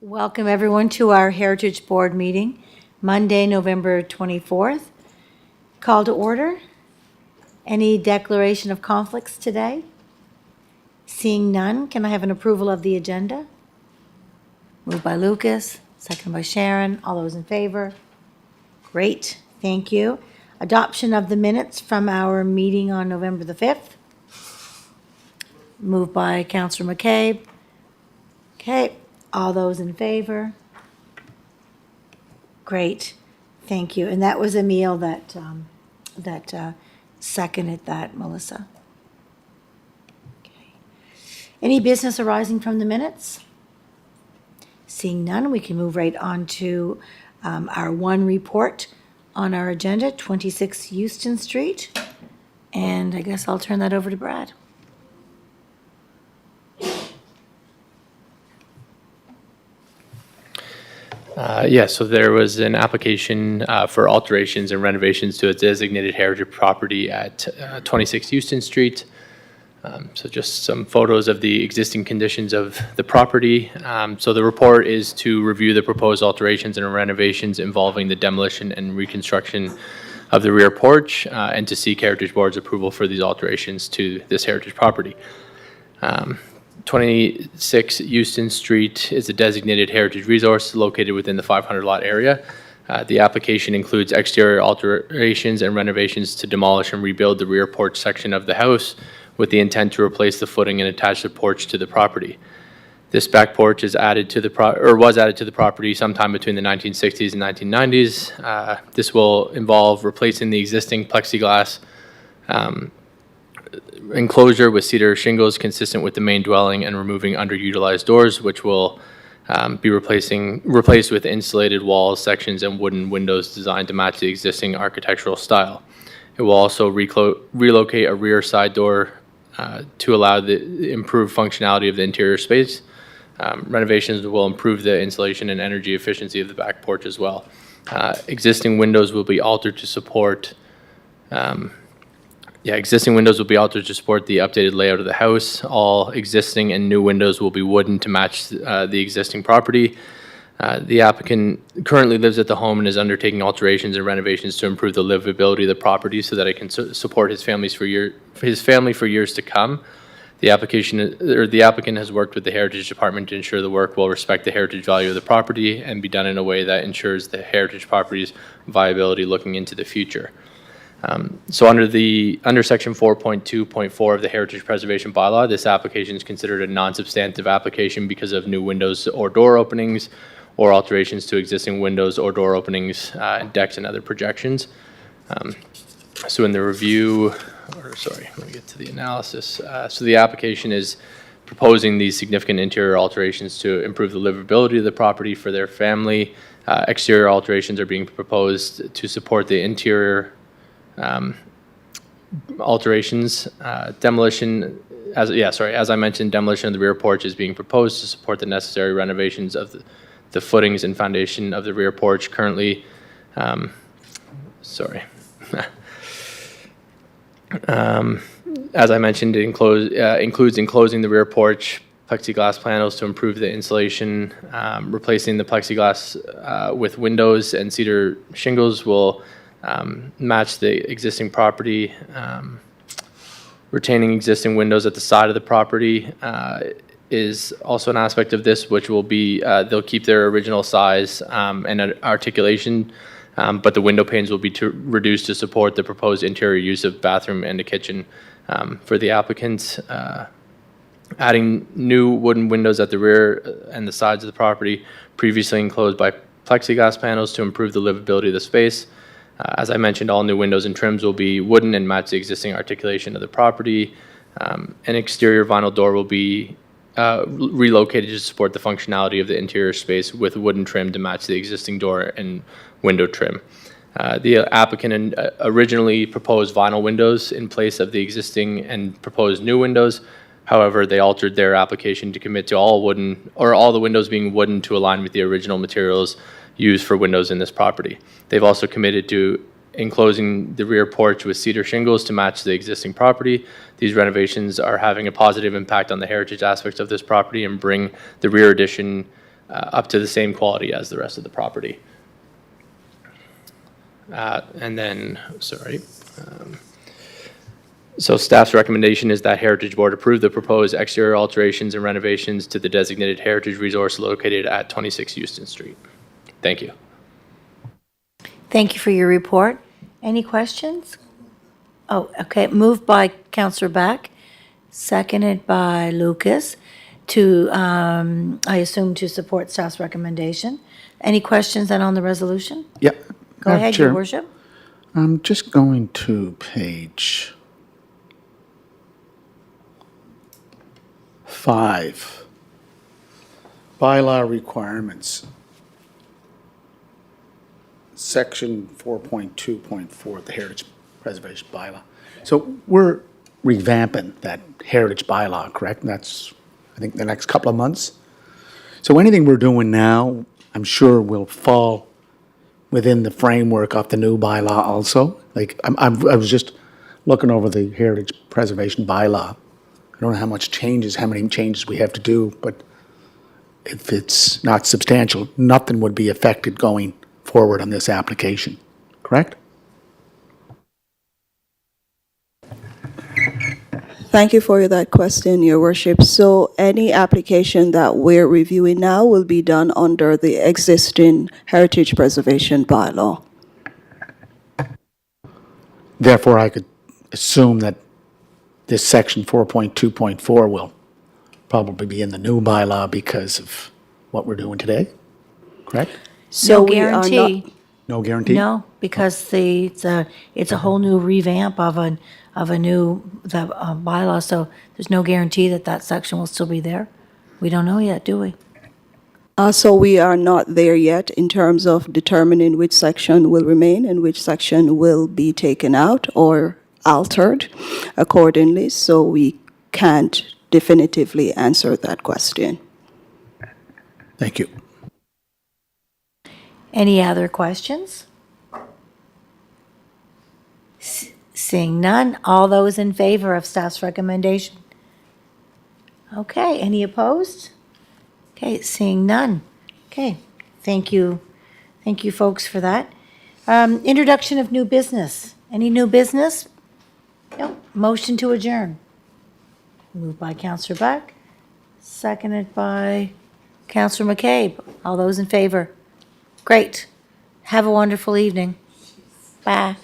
Welcome, everyone, to our Heritage Board meeting, Monday, November 24th. Call to order. Any declaration of conflicts today? Seeing none, can I have an approval of the agenda? Moved by Lucas, second by Sharon. All those in favor? Great, thank you. Adoption of the minutes from our meeting on November the 5th. Moved by Councillor McCabe. Okay, all those in favor? Great, thank you. And that was Emile that seconded that, Melissa. Okay. Any business arising from the minutes? Seeing none, we can move right on to our one report on our agenda, 26 Houston Street. And I guess I'll turn that over to Brad. So there was an application for alterations and renovations to a designated heritage property at 26 Houston Street. So just some photos of the existing conditions of the property. So the report is to review the proposed alterations and renovations involving the demolition and reconstruction of the rear porch and to seek Heritage Board's approval for these alterations to this heritage property. 26 Houston Street is a designated heritage resource located within the 500 lot area. The application includes exterior alterations and renovations to demolish and rebuild the rear porch section of the house with the intent to replace the footing and attach the porch to the property. This back porch is added to was added to the property sometime between the 1960s and 1990s. This will involve replacing the existing plexiglass enclosure with cedar shingles consistent with the main dwelling and removing underutilized doors, which will be replaced with insulated walls, sections, and wooden windows designed to match the existing architectural style. It will also relocate a rear side door to allow the improved functionality of the interior space. Renovations will improve the insulation and energy efficiency of the back porch as well. Existing windows will be altered to support existing windows will be altered to support the updated layout of the house. All existing and new windows will be wooden to match the existing property. The applicant currently lives at the home and is undertaking alterations and renovations to improve the livability of the property so that it can support his family for years to come. The applicant has worked with the Heritage Department to ensure the work will respect the heritage value of the property and be done in a way that ensures the heritage property's viability looking into the future. So under section 4.2.4 of the Heritage Preservation Bylaw, this application is considered a non-substantive application because of new windows or door openings or alterations to existing windows or door openings, decks, and other projections. So in the review, let me get to the analysis. So the application is proposing these significant interior alterations to improve the livability of the property for their family. Exterior alterations are being proposed to support the interior alterations. Demolition, as I mentioned, demolition of the rear porch is being proposed to support the necessary renovations of the footings and foundation of the rear porch. Currently, as I mentioned, it includes enclosing the rear porch plexiglass panels to improve the insulation. Replacing the plexiglass with windows and cedar shingles will match the existing property. Retaining existing windows at the side of the property is also an aspect of this, which will be, they'll keep their original size and articulation, but the window panes will be reduced to support the proposed interior use of bathroom and a kitchen. For the applicants, adding new wooden windows at the rear and the sides of the property previously enclosed by plexiglass panels to improve the livability of the space. As I mentioned, all new windows and trims will be wooden and match the existing articulation of the property. An exterior vinyl door will be relocated to support the functionality of the interior space with wooden trim to match the existing door and window trim. The applicant originally proposed vinyl windows in place of the existing and proposed new windows. However, they altered their application to commit to all the windows being wooden to align with the original materials used for windows in this property. They've also committed to enclosing the rear porch with cedar shingles to match the existing property. These renovations are having a positive impact on the heritage aspects of this property and bring the rear addition up to the same quality as the rest of the property. And then, sorry. So staff's recommendation is that Heritage Board approve the proposed exterior alterations and renovations to the designated heritage resource located at 26 Houston Street. Thank you. Thank you for your report. Any questions? Oh, okay. Moved by Counselor Beck, seconded by Lucas to, I assume, to support staff's recommendation. Any questions then on the resolution? Yeah. Go Madam ahead, Chair, Your Worship. I'm just going to page 5. Bylaw requirements. Section 4.2.4 of the Heritage Preservation Bylaw. So we're revamping that Heritage Bylaw, correct? And that's, I think, the next couple of months. So anything we're doing now, I'm sure will fall within the framework of the new bylaw also. Like, I was just looking over the Heritage Preservation Bylaw. I don't know how many changes we have to do, but if it's not substantial, nothing would be affected going forward on this application, correct? Thank you for that question, Your Worship. So any application that we're reviewing now will be done under the existing Heritage Preservation Bylaw. Therefore, I could assume that this section 4.2.4 will probably be in the new bylaw because of what we're doing today, correct? So No we are not- guarantee. No guarantee? No, because it's a whole new revamp of a new bylaw, so there's no guarantee that that section will still be there. We don't know yet, do we? So we are not there yet in terms of determining which section will remain and which section will be taken out or altered accordingly, so we can't definitively answer that question. Thank you. Any other questions? Seeing none, all those in favor of staff's recommendation? Okay, any opposed? Okay, seeing none. Okay, thank you. Thank you, folks, for that. Introduction of new business. Any new business? No. Motion to adjourn. Moved by Counselor Beck, seconded by Counselor McCabe. All those in favor? Great. Have a wonderful evening. Bye.